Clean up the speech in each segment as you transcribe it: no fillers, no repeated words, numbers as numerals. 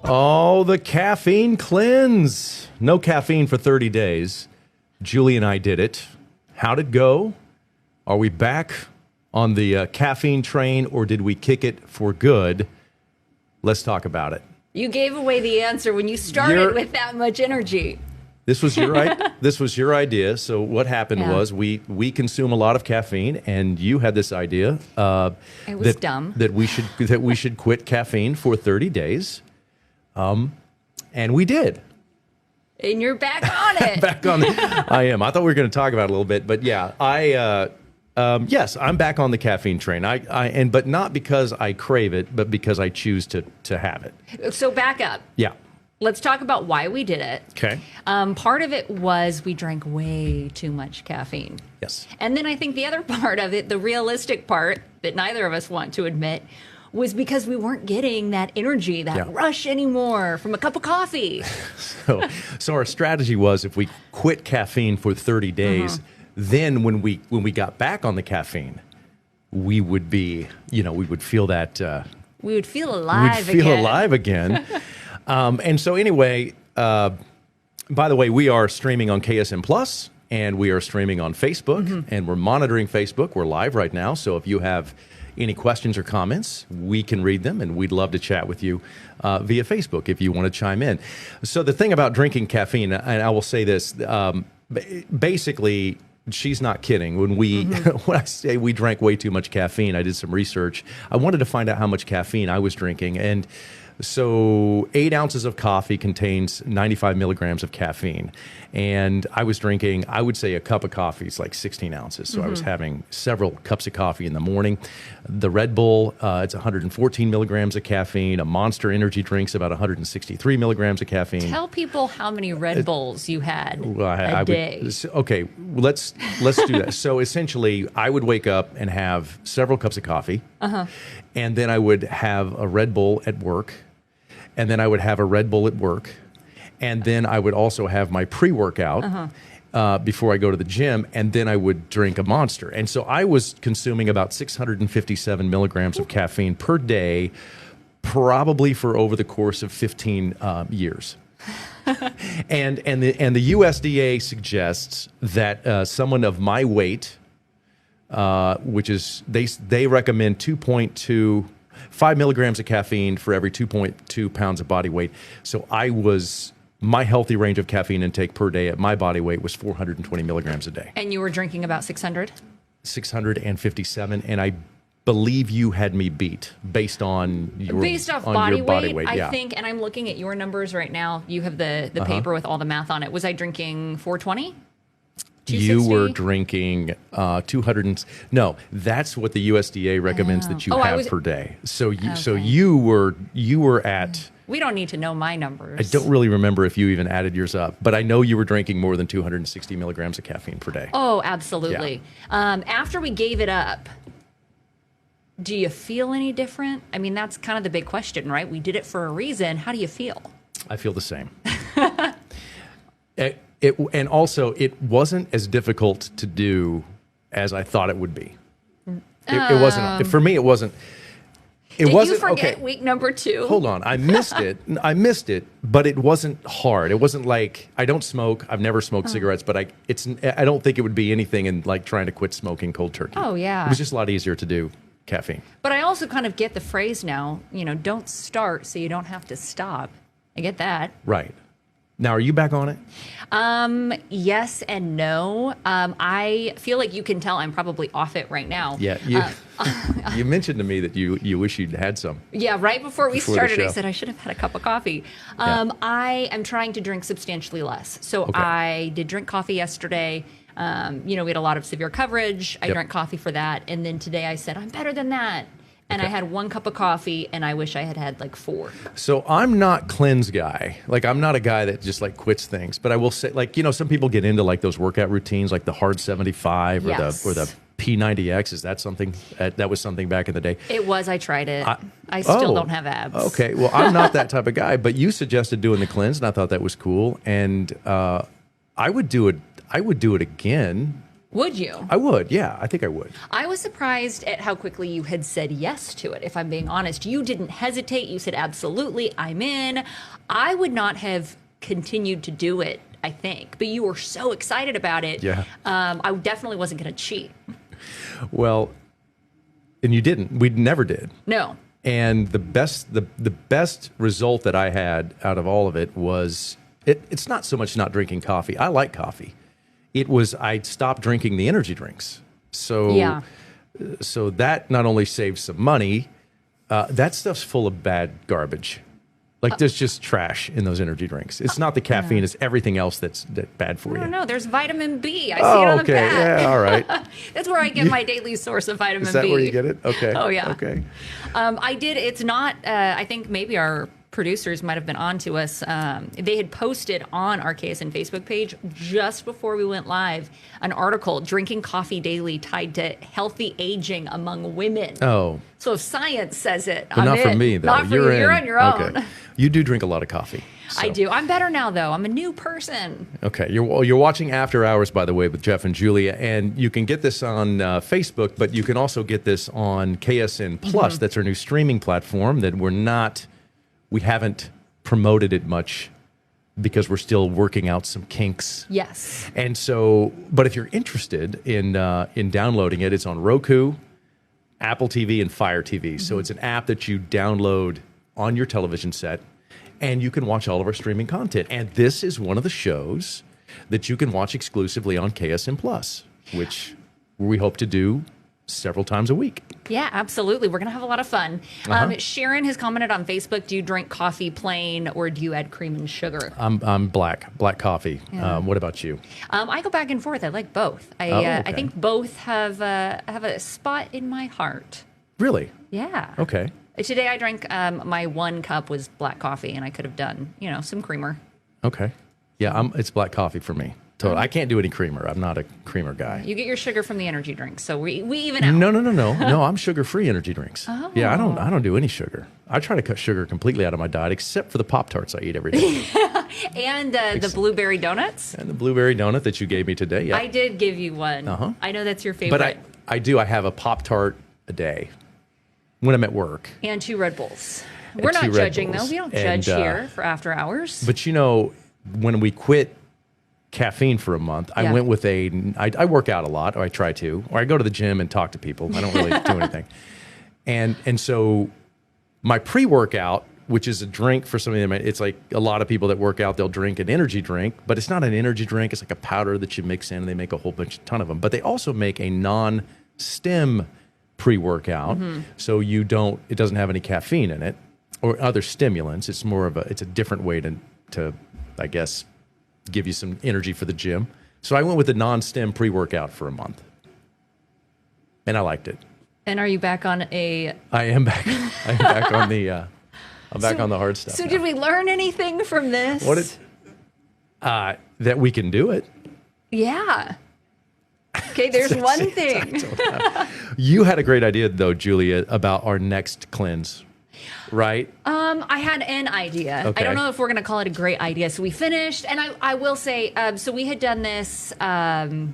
Oh, the caffeine cleanse. No caffeine for 30 days. Julie and I did it. How'd it go? Are we back on the caffeine train, or did we kick it for good? Let's talk about it. You gave away the answer when you started with that much energy. This was your idea. So what happened was we consume a lot of caffeine, and you had this idea. It was dumb that we should quit caffeine for 30 days. And we did. And you're back on it. Back on. I am. I thought we were going to talk about it a little bit, but yeah, yes, I'm back on the caffeine train. But not because I crave it, but because I choose to have it. So back up. Yeah. Let's talk about why we did it. Okay. Part of it was we drank way too much caffeine. Yes. And then I think the other part of it, the realistic part that neither of us want to admit, was because we weren't getting that energy, that rush anymore from a cup of coffee. So our strategy was, if we quit caffeine for 30 days, then when we got back on the caffeine, we would be, we would feel that. We would feel alive again. We'd feel alive again. And so anyway, by the way, we are streaming on KSM Plus, and we are streaming on Facebook, and we're monitoring Facebook. We're live right now. So if you have any questions or comments, we can read them, and we'd love to chat with you via Facebook if you want to chime in. So the thing about drinking caffeine, and I will say this, basically, she's not kidding. When when I say we drank way too much caffeine, I did some research. I wanted to find out how much caffeine I was drinking, and so 8 ounces of coffee contains 95 milligrams of caffeine. And I was drinking, I would say a cup of coffee is like 16 ounces. So I was having several cups of coffee in the morning. The Red Bull, it's 114 milligrams of caffeine. A Monster energy drink's about 163 milligrams of caffeine. Tell people how many Red Bulls you had a day. Okay, let's do that. So essentially, I would wake up and have several cups of coffee. And then I would have a Red Bull at work. And then I would have a Red Bull at work. And then I would also have my pre-workout before I go to the gym. And then I would drink a Monster. And so I was consuming about 657 milligrams of caffeine per day, probably for over the course of 15 years. and the USDA suggests that someone of my weight, which is they recommend 5 milligrams of caffeine for every 2.2 pounds of body weight. So my healthy range of caffeine intake per day at my body weight was 420 milligrams a day. And you were drinking about 600? 657, and I believe you had me beat based on your body weight. I think, and I'm looking at your numbers right now. You have the paper with all the math on it. Was I drinking 420? You were drinking 200. No, that's what the USDA recommends that you have per day. So you were at. We don't need to know my numbers. I don't really remember if you even added yours up, but I know you were drinking more than 260 milligrams of caffeine per day. Oh, absolutely. Yeah. After we gave it up, do you feel any different? I mean, that's kind of the big question, right? We did it for a reason. How do you feel? I feel the same. And also, it wasn't as difficult to do as I thought it would be. It wasn't. For me, it wasn't. Did you forget week number 2? Hold on. I missed it, but it wasn't hard. It wasn't like, I don't smoke. I've never smoked cigarettes, but I don't think it would be anything in like trying to quit smoking cold turkey. Oh, yeah. It was just a lot easier to do caffeine. But I also kind of get the phrase now, don't start so you don't have to stop. I get that. Right. Now, are you back on it? Yes and no. I feel like you can tell I'm probably off it right now. Yeah, you mentioned to me that you wish you'd had some. Yeah, right before we started, I said I should have had a cup of coffee. I am trying to drink substantially less. So I did drink coffee yesterday. We had a lot of severe coverage. I drank coffee for that. And then today I said, I'm better than that. And I had 1 cup of coffee, and I wish I had had like 4. So I'm not cleanse guy. Like, I'm not a guy that just like quits things. But I will say, like, some people get into like those workout routines, like the Hard 75 or the P90X. Is that something that was something back in the day? It was. I tried it. I still don't have abs. Okay. Well, I'm not that type of guy. But you suggested doing the cleanse, and I thought that was cool. And I would do it. I would do it again. Would you? I would, yeah. I think I would. I was surprised at how quickly you had said yes to it, if I'm being honest. You didn't hesitate. You said, absolutely, I'm in. I would not have continued to do it, I think. But you were so excited about it. Yeah. I definitely wasn't going to cheat. Well, and you didn't. We never did. No. And the best result that I had out of all of it was, it's not so much not drinking coffee. I like coffee. It was I stopped drinking the energy drinks. So, so that not only saves some money, that stuff's full of bad garbage. Like there's just trash in those energy drinks. It's not the caffeine; it's everything else that's bad for you. No, there's vitamin B. I see it on the back. Yeah, all right. That's where I get my daily source of vitamin B. Is that where you get it? Okay. Oh yeah. Okay. I did. It's not. I think maybe our producers might have been on to us. They had posted on our KSN Facebook page just before we went live an article, Drinking Coffee Daily Tied to Healthy Aging Among Women. Oh. So if science says it, but not for me, though. Not for you. You're on your own. Okay. You do drink a lot of coffee. So. I do. I'm better now, though. I'm a new person. Okay. You're watching After Hours, by the way, with Jeff and Julia, and you can get this on Facebook, but you can also get this on KSN Plus. That's our new streaming platform that we haven't promoted it much because we're still working out some kinks. Yes. And so, but if you're interested in downloading it, it's on Roku, Apple TV, and Fire TV. So it's an app that you download on your television set, and you can watch all of our streaming content. And this is one of the shows that you can watch exclusively on KSN Plus, which we hope to do several times a week. Yeah, absolutely. We're going to have a lot of fun. Sharon has commented on Facebook, do you drink coffee plain or do you add cream and sugar? I'm black coffee. Yeah. What about you? I go back and forth. I like both. I think both have a spot in my heart. Really? Yeah. Okay. Today I drank, my 1 cup was black coffee, and I could have done, some creamer. Okay. Yeah, it's black coffee for me. Totally. I can't do any creamer. I'm not a creamer guy. You get your sugar from the energy drinks, so we even out. No. No, I'm sugar-free energy drinks. Oh. Yeah, I don't do any sugar. I try to cut sugar completely out of my diet, except for the Pop-Tarts I eat every day. And the blueberry donuts. And the blueberry donut that you gave me today. Yeah. I did give you one. I know that's your favorite. But I do. I have a Pop-Tart a day when I'm at work. And 2 Red Bulls. We're not judging, though. We don't judge here for After Hours. But, when we quit caffeine for a month, I went with I work out a lot, or I try to, or I go to the gym and talk to people. I don't really do anything. And so my pre-workout, which is a drink for some of them, it's like a lot of people that work out, they'll drink an energy drink, but it's not an energy drink. It's like a powder that you mix in, and they make a ton of them. But they also make a non-stim pre-workout, so it doesn't have any caffeine in it or other stimulants. It's more of it's a different way to I guess, give you some energy for the gym. So I went with the non-stim pre-workout for a month, and I liked it. And are you back on I am back. I'm back on the. I'm back on the hard stuff. So did we learn anything from this? That we can do it. Yeah. Okay, there's one thing. You had a great idea, though, Julia, about our next cleanse. Right? I had an idea. Okay. I don't know if we're going to call it a great idea. So we finished, and I will say, so we had done this, I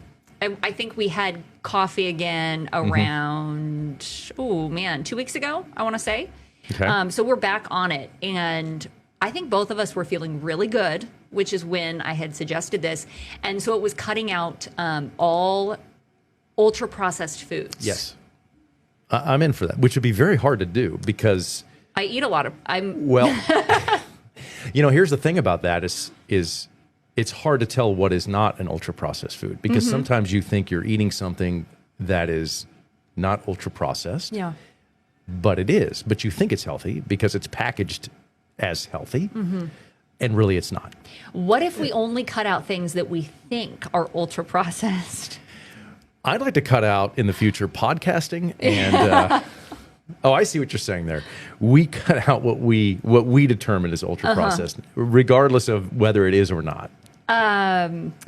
think we had coffee again around, 2 weeks ago, I want to say. Okay. So we're back on it, and I think both of us were feeling really good, which is when I had suggested this. And so it was cutting out all ultra-processed foods. Yes. I'm in for that, which would be very hard to do because I eat a lot of. Here's the thing about that is it's hard to tell what is not an ultra processed food because sometimes you think you're eating something that is not ultra processed. Yeah. But it is. But you think it's healthy because it's packaged as healthy, and really it's not. What if we only cut out things that we think are ultra processed? I'd like to cut out in the future podcasting and I see what you're saying there. We cut out what we determine is ultra processed, regardless of whether it is or not.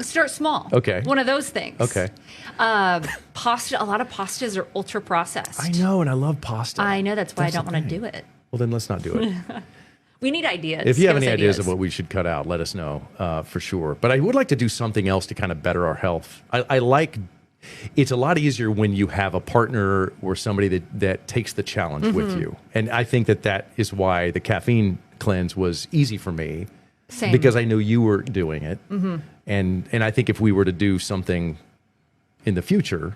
Start small. Okay. One of those things. Okay. Pasta. A lot of pastas are ultra processed. I know, and I love pasta. I know. That's why I don't want to do it. Well, then let's not do it. We need ideas. If you have any ideas of what we should cut out, let us know for sure. But I would like to do something else to kind of better our health. I like it's a lot easier when you have a partner or somebody that takes the challenge with you. And I think that is why the caffeine cleanse was easy for me. Same. Because I knew you were doing it. And I think if we were to do something in the future,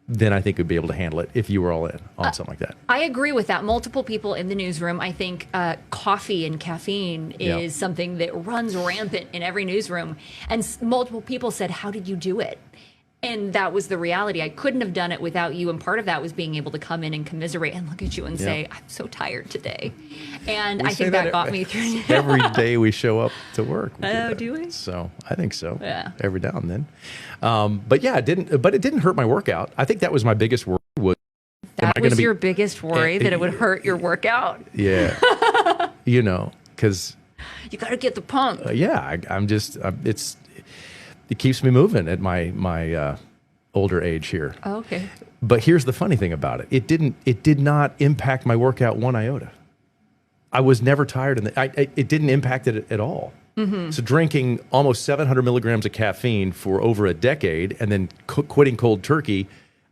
then I think we'd be able to handle it if you were all in on something like that. I agree with that. Multiple people in the newsroom. I think coffee and caffeine is something that runs rampant in every newsroom. And multiple people said, how did you do it? And that was the reality. I couldn't have done it without you. And part of that was being able to come in and commiserate and look at you and say, I'm so tired today. And I think that got me through. Every day we show up to work. Oh, do we? So I think so. Yeah. Every now and then. But yeah, it didn't hurt my workout. I think that was my biggest worry. That was your biggest worry, that it would hurt your workout? Yeah. Because you got to get the pump. It keeps me moving at my older age here. Oh, okay. But here's the funny thing about it. It did not impact my workout one iota. I was never tired, and it didn't impact it at all. So drinking almost 700 milligrams of caffeine for over a decade and then quitting cold turkey,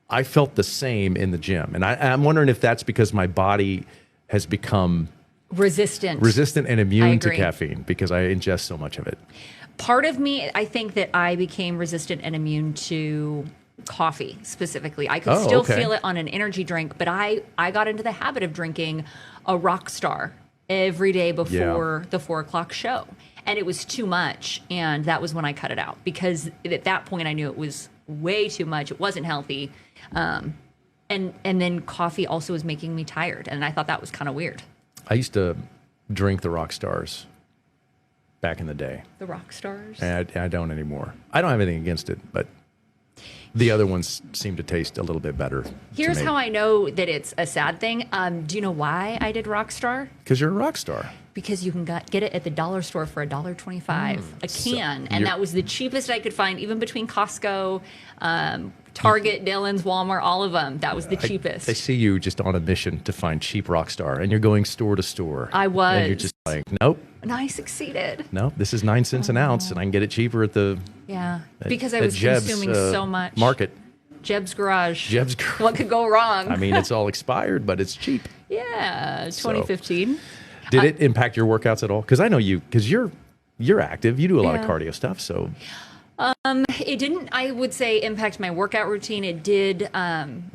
I felt the same in the gym. And I'm wondering if that's because my body has become resistant and immune to caffeine because I ingest so much of it. Part of me, I think that I became resistant and immune to coffee specifically. I could still feel it on an energy drink, but I got into the habit of drinking a Rockstar every day before the 4 o'clock show. And it was too much. And that was when I cut it out because at that point I knew it was way too much. It wasn't healthy. And then coffee also was making me tired. And I thought that was kind of weird. I used to drink the Rockstars back in the day. The Rockstars? And I don't anymore. I don't have anything against it, but the other ones seem to taste a little bit better. Here's how I know that it's a sad thing. Do you know why I did Rockstar? Because you're a rock star. Because you can get it at the dollar store for $1.25 a can. And that was the cheapest I could find, even between Costco, Target, Dillon's, Walmart, all of them. That was the cheapest. I see you just on a mission to find cheap Rockstar, and you're going store to store. I was. And you're just like, nope. And I succeeded. Nope, this is 9 cents an ounce, and I can get it cheaper at the... Yeah, because I was consuming so much. Market. Jeb's Garage. Jeb's Garage. What could go wrong? I mean, it's all expired, but it's cheap. Yeah, 2015. Did it impact your workouts at all? Because I know because you're active. You do a lot of cardio stuff, so... It didn't, I would say, impact my workout routine. It did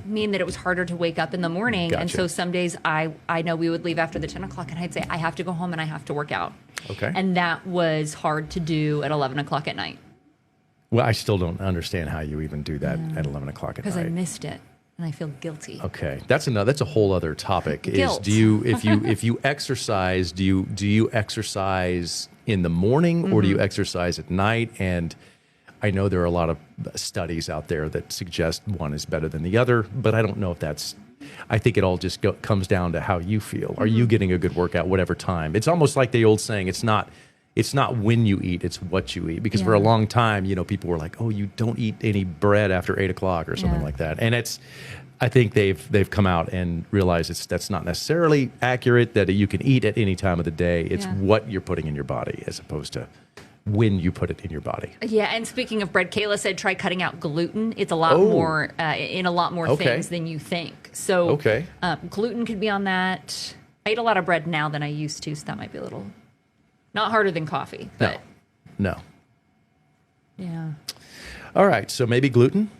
mean that it was harder to wake up in the morning. Gotcha. And so some days I know we would leave after the 10 o'clock and I'd say, I have to go home and I have to work out. Okay. And that was hard to do at 11 o'clock at night. Well, I still don't understand how you even do that at 11 o'clock at night. Because I missed it and I feel guilty. Okay. That's a whole other topic. Guilt. If you exercise, do you exercise in the morning or do you exercise at night? And I know there are a lot of studies out there that suggest one is better than the other, but I don't know if that's... I think it all just comes down to how you feel. Are you getting a good workout whatever time? It's almost like the old saying, it's not when you eat, it's what you eat. Because for a long time, people were like, oh, you don't eat any bread after 8 o'clock or something like that. And I think they've come out and realized that's not necessarily accurate, that you can eat at any time of the day. It's what you're putting in your body as opposed to when you put it in your body. Yeah, and speaking of bread, Kayla said try cutting out gluten. It's a lot more in a lot more things than you think. So gluten could be on that. I eat a lot of bread now than I used to, so that might be a little not harder than coffee. But no. Yeah. All right, so maybe gluten.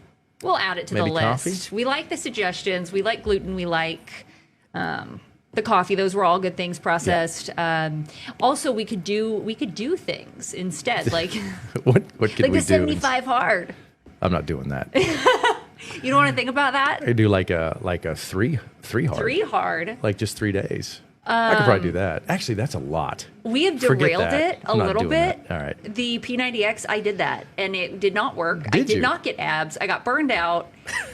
We'll add it to the list. Coffee? We like the suggestions. We like gluten. We like the coffee. Those were all good things processed. Yeah. Also, we could do things instead, like what could like we do? The 75 hard. I'm not doing that. You don't want to think about that? I do like a 3 hard. 3 hard. Like just 3 days. I could probably do that. Actually, that's a lot. We have derailed it a little bit. That. All right. The P90X, I did that, and it did not work. I did not get abs. I got burned out,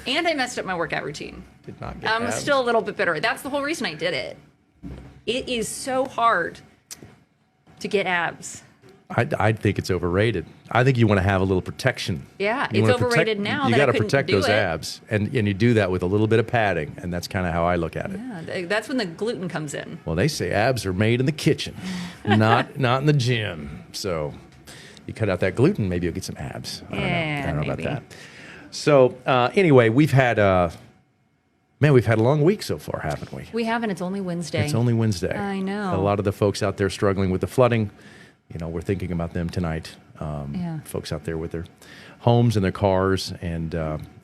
and I messed up my workout routine. Did not get I'm abs. still a little bit bitter. That's the whole reason I did it. It is so hard to get abs. I think it's overrated. I think you want to have a little protection. Yeah, it's overrated now. You got to protect those abs, and you do that with a little bit of padding, and that's kind of how I look at it. Yeah, that's when the gluten comes in. Well, they say abs are made in the kitchen, not in the gym. So you cut out that gluten, maybe you'll get some abs. I don't know about that. So anyway, we've had a long week so far, haven't we? We haven't. It's only Wednesday. It's only Wednesday. I know. A lot of the folks out there struggling with the flooding, we're thinking about them tonight. Folks out there with their homes and their cars. And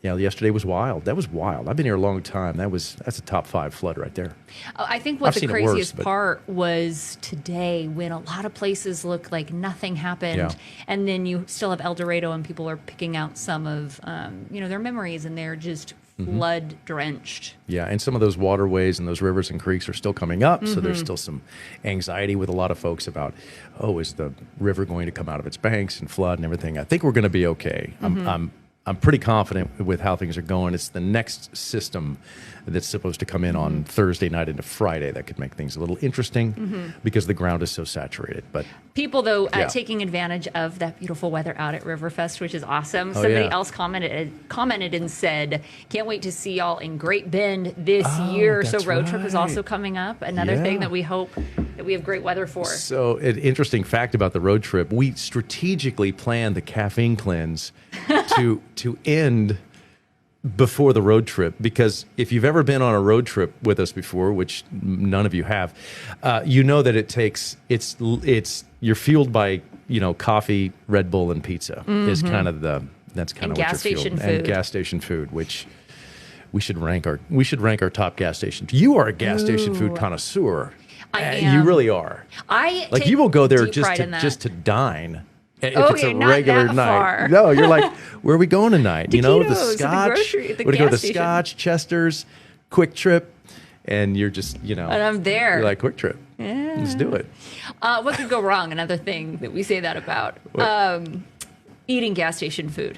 yesterday was wild. That was wild. I've been here a long time. That's a top 5 flood right there. I think what the craziest part was today when a lot of places look like nothing happened. Yeah. And then you still have El Dorado and people are picking out some of their memories and they're just flood drenched. Yeah, and some of those waterways and those rivers and creeks are still coming up, so there's still some anxiety with a lot of folks about, is the river going to come out of its banks and flood and everything? I think we're going to be okay. I'm pretty confident with how things are going. It's the next system that's supposed to come in on Thursday night into Friday that could make things a little interesting because the ground is so saturated. But people, though, taking advantage of that beautiful weather out at Riverfest, which is awesome. Somebody else commented and said, can't wait to see y'all in Great Bend this year. So road trip is also coming up. Another thing that we hope that we have great weather for. So an interesting fact about the road trip, we strategically planned the caffeine cleanse to end before the road trip, because if you've ever been on a road trip with us before, which none of you have, you know that you're fueled by coffee, Red Bull, and pizza is kind of that's kind of what gas you're fueled. station food. And gas station food, which we should rank our top gas station. You are a gas station food connoisseur. I am. You really are. You will go there just to dine. If it's a regular night. Far. No, you're like, where are we going tonight? Taquitos, the Scotch. We're going to go to the Scotch, Chester's, Quick Trip, and you're just, And I'm there. You're like, Quick Trip. Yeah. Let's do it. What could go wrong? Another thing that we say that about. Eating gas station food.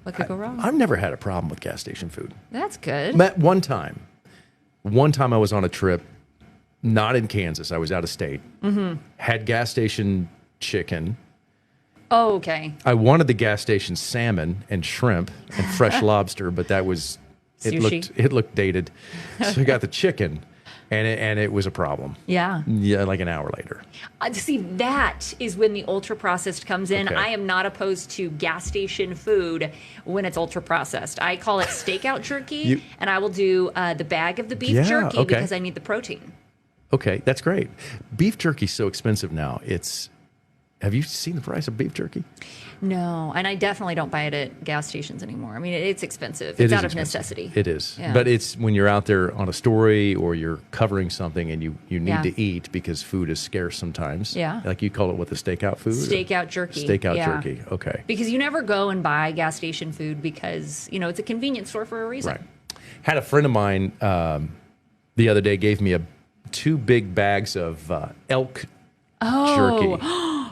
What could go wrong? I've never had a problem with gas station food. That's good. One time I was on a trip, not in Kansas. I was out of state. Had gas station chicken. Oh, okay. I wanted the gas station salmon and shrimp and fresh lobster, but that was it looked dated. So I got the chicken, and it was a problem. Yeah. Yeah, like an hour later. See, that is when the ultra processed comes in. Okay. I am not opposed to gas station food when it's ultra processed. I call it stakeout jerky, and I will do the bag of the beef jerky because I need the protein. Okay, that's great. Beef jerky's so expensive now. Have you seen the price of beef jerky? No, and I definitely don't buy it at gas stations anymore. I mean, it's expensive. It's out of necessity. It is. Yeah. But it's when you're out there on a story or you're covering something and you need to eat because food is scarce sometimes. Yeah. Like you call it the stakeout food? Stakeout jerky. Stakeout jerky. Okay. Because you never go and buy gas station food because, it's a convenience store for a reason. Right. Had a friend of mine the other day gave me 2 big bags of elk jerky.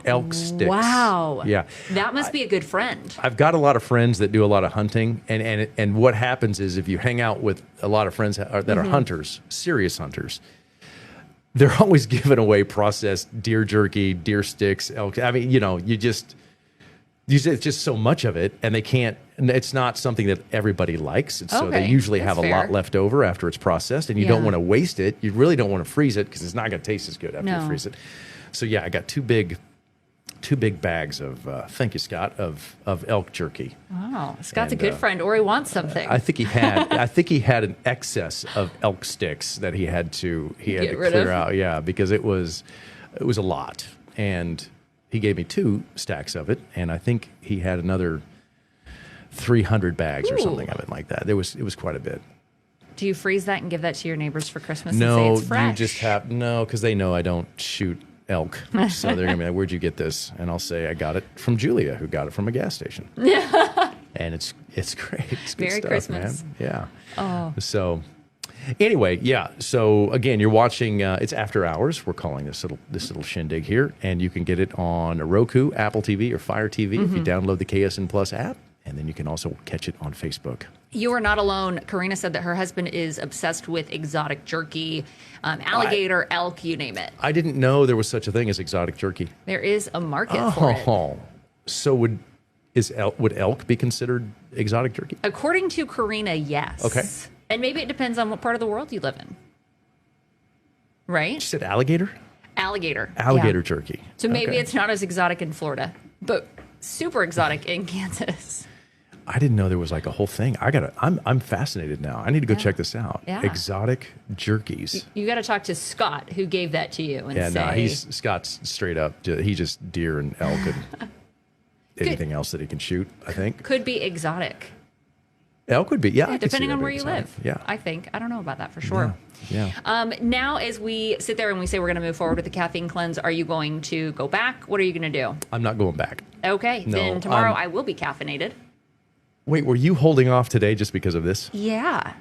Elk sticks. Wow. Yeah. That must be a good friend. I've got a lot of friends that do a lot of hunting, and what happens is if you hang out with a lot of friends that are hunters, serious hunters, they're always giving away processed deer jerky, deer sticks, elk. I mean, it's just so much of it, and it's not something that everybody likes. And so they usually have a lot left over after it's processed, and you don't want to waste it. You really don't want to freeze it because it's not going to taste as good after you freeze it. So I got 2 big bags of thank you, Scott, of elk jerky. Wow, Scott's a good friend, or he wants something. I think he had an excess of elk sticks that he had to clear out. Yeah, because it was a lot, and he gave me 2 stacks of it, and I think he had another 300 bags or something of it like that. It was quite a bit. Do you freeze that and give that to your neighbors for Christmas? No, and say it's fresh? You just have because they know I don't shoot elk, so they're gonna be like, "Where'd you get this?" And I'll say, "I got it from Julia, who got it from a gas station." And it's great. It's good Merry stuff, Christmas, man. Yeah. Oh. So anyway, yeah. So again, you're watching. It's After Hours. We're calling this little shindig here, and you can get it on Roku, Apple TV, or Fire TV if you download the KSN Plus app, and then you can also catch it on Facebook. You are not alone. Karina said that her husband is obsessed with exotic jerky, alligator, elk, you name it. I didn't know there was such a thing as exotic jerky. There is a market for it. So would elk be considered exotic jerky? According to Karina, yes. Okay. And maybe it depends on what part of the world you live in. Right? She said alligator? Alligator. Alligator jerky. So maybe it's not as exotic in Florida, but super exotic in Kansas. I didn't know there was like a whole thing. I'm fascinated now. I need to go check this out. Yeah. Exotic jerkies. You got to talk to Scott, who gave that to you, and say, Scott's straight up. He just deer and elk and anything else that he can shoot. I think could be exotic. Elk would be, yeah depending on where you exotic. live. Yeah, I think. I don't know about that for sure. Yeah. Now, as we sit there and we say we're going to move forward with the caffeine cleanse, are you going to go back? What are you going to do? I'm not going back. Okay. No, then tomorrow I will be caffeinated. Wait, were you holding off today just because of this? Yeah.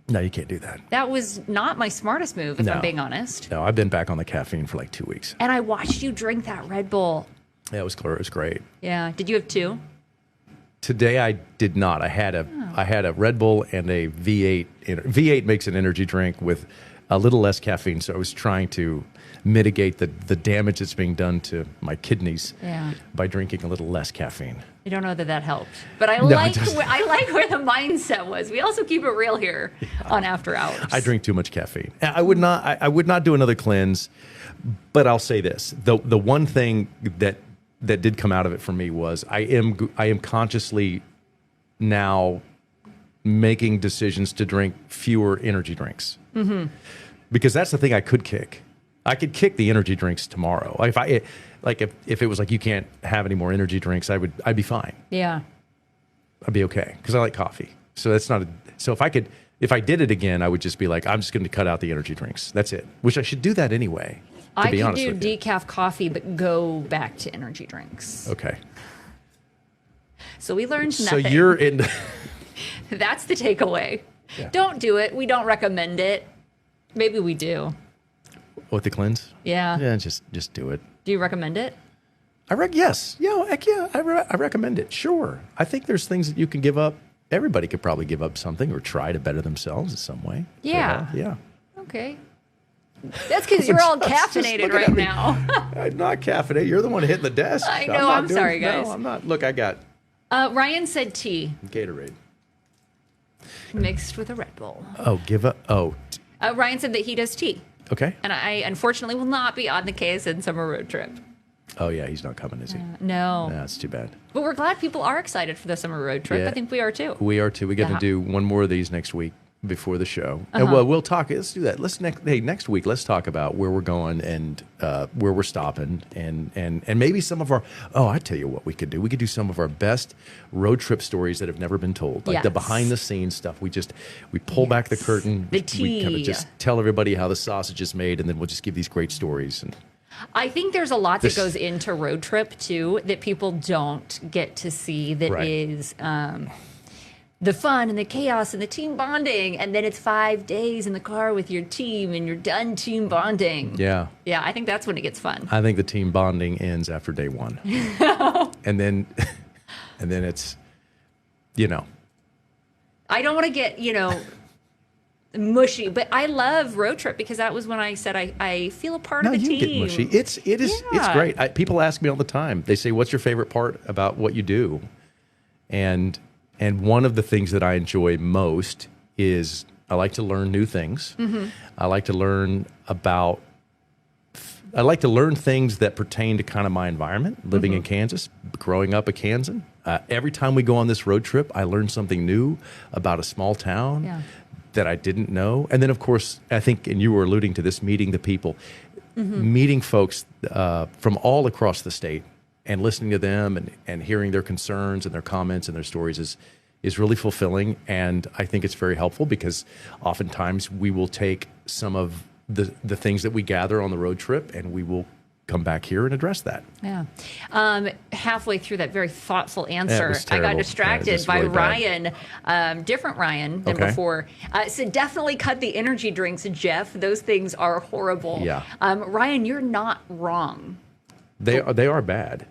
No, you can't do that. That was not my smartest move, if I'm being honest. No, I've been back on the caffeine for like 2 weeks. And I watched you drink that Red Bull. Yeah, it was clear. It was great. Yeah. Did you have 2? Today I did not. I had a Red Bull and a V8. V8 makes an energy drink with a little less caffeine, so I was trying to mitigate the damage that's being done to my kidneys by drinking a little less caffeine. I don't know that helped, but I like where the mindset was. We also keep it real here on After Hours. I drink too much caffeine. I would not do another cleanse, but I'll say this: the one thing that did come out of it for me was I am consciously now making decisions to drink fewer energy drinks. Mm-hmm. Because that's the thing I could kick. I could kick the energy drinks tomorrow. If it was like you can't have any more energy drinks, I'd be fine. Yeah. I'd be okay because I like coffee. So that's not so if I did it again, I would just be like, I'm just going to cut out the energy drinks. That's it. Which I should do that anyway. I could do decaf coffee, but go back to energy drinks. Okay. So we learned nothing. So you're in. That's the takeaway. Yeah. Don't do it. We don't recommend it. Maybe we do. What, the cleanse? Yeah. Yeah, just do it. Do you recommend it? Yes. Yeah, heck yeah. I recommend it. Sure. I think there's things that you can give up. Everybody could probably give up something or try to better themselves in some way. Yeah. Yeah. Okay. That's because you're all caffeinated right now. I'm not caffeinated. You're the one hitting the desk. I know. I'm sorry, guys. No, I'm not. Look, I got Ryan said tea. Gatorade. Mixed with a Red Bull. Oh, give up. Oh. Ryan said that he does tea. Okay. And I unfortunately will not be on the KSN summer road trip. Oh, yeah. He's not coming, is he? No. That's too bad. But we're glad people are excited for the summer road trip. Yeah. I think we are too. We are too. We got to do one more of these next week before the show. And we'll talk. Let's do that. Next week, let's talk about where we're going and where we're stopping and maybe some of our. Oh, I tell you what we could do. We could do some of our best road trip stories that have never been told, like the behind the scenes stuff. We pull back the curtain. The tea. We kind of just tell everybody how the sausage is made, and then we'll just give these great stories. And I think there's a lot that goes into road trip too that people don't get to see. That is. The fun and the chaos and the team bonding. And then it's 5 days in the car with your team and you're done team bonding. Yeah. Yeah, I think that's when it gets fun. I think the team bonding ends after day 1. and then it's, I don't want to get, mushy, but I love road trip because that was when I said I feel a part of the team. You get mushy. It's great. People ask me all the time. They say, what's your favorite part about what you do? And one of the things that I enjoy most is I like to learn new things. Mm-hmm. I like to learn things that pertain to kind of my environment, living in Kansas, growing up a Kansan. Every time we go on this road trip, I learn something new about a small town that I didn't know. And then, of course, I think, and you were alluding to this, meeting the people, meeting folks from all across the state. And listening to them and hearing their concerns and their comments and their stories is really fulfilling. And I think it's very helpful because oftentimes we will take some of the things that we gather on the road trip and we will come back here and address that. Yeah. Halfway through that very thoughtful answer, I got distracted by really Ryan, different Ryan than before. So definitely cut the energy drinks, Jeff. Those things are horrible. Yeah. Ryan, you're not wrong. They are bad.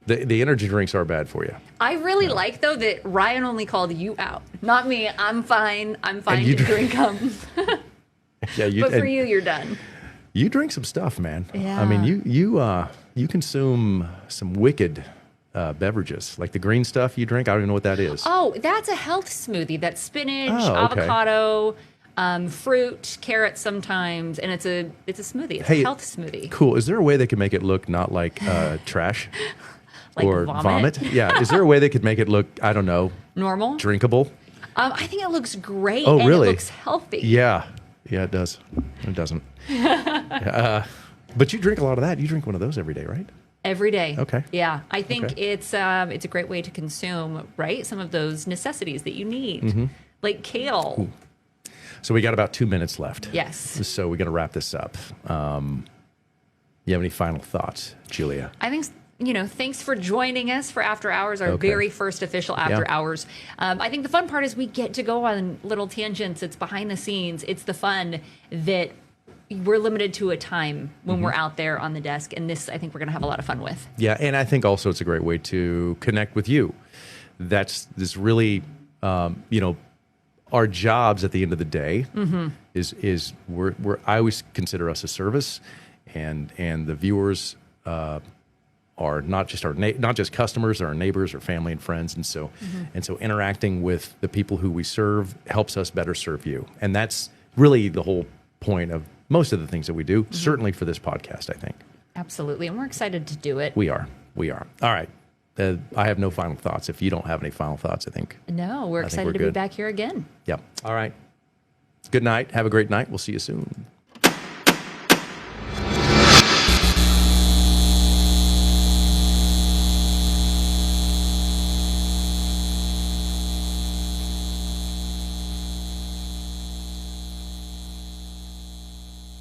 The energy drinks are bad for you. I really like, though, that Ryan only called you out. Not me. I'm fine. I'm fine to drink them. But for you, you're done. You drink some stuff, man. Yeah. I mean, you consume some wicked beverages. Like the green stuff you drink, I don't even know what that is. Oh, that's a health smoothie. That's spinach, avocado, fruit, carrots sometimes, and it's a smoothie. It's a health smoothie. Cool. Is there a way they can make it look not like trash? Like or vomit. Yeah. Is there a way they could make it look, I don't know, normal? drinkable? I think it looks great. Oh, and really? It looks healthy. Yeah. Yeah, it does. It doesn't. But you drink a lot of that. You drink one of those every day, right? Every day. Okay. Yeah. I think Okay. it's a great way to consume, right? Some of those necessities that you need, like kale. Ooh. So we got about 2 minutes left. Yes. So we got to wrap this up. You have any final thoughts, Julia? I think, thanks for joining us for After Hours, our Okay. very first official After Hours. I think the fun part is we get to go on little tangents. It's behind the scenes. It's the fun that we're limited to a time when we're out there on the desk. And this, I think we're going to have a lot of fun with. Yeah, and I think also it's a great way to connect with you. That's this really, our jobs at the end of the day is we're I always consider us a service, and the viewers are not just customers, they're our neighbors or family and friends, and so interacting with the people who we serve helps us better serve you, and that's really the whole point of most of the things that we do. Certainly for this podcast, I think. Absolutely, and we're excited to do it. We are. All right. I have no final thoughts. If you don't have any final thoughts, I think. No, we're excited to be back here again. Yep. All right. Good night. Have a great night. We'll see you soon.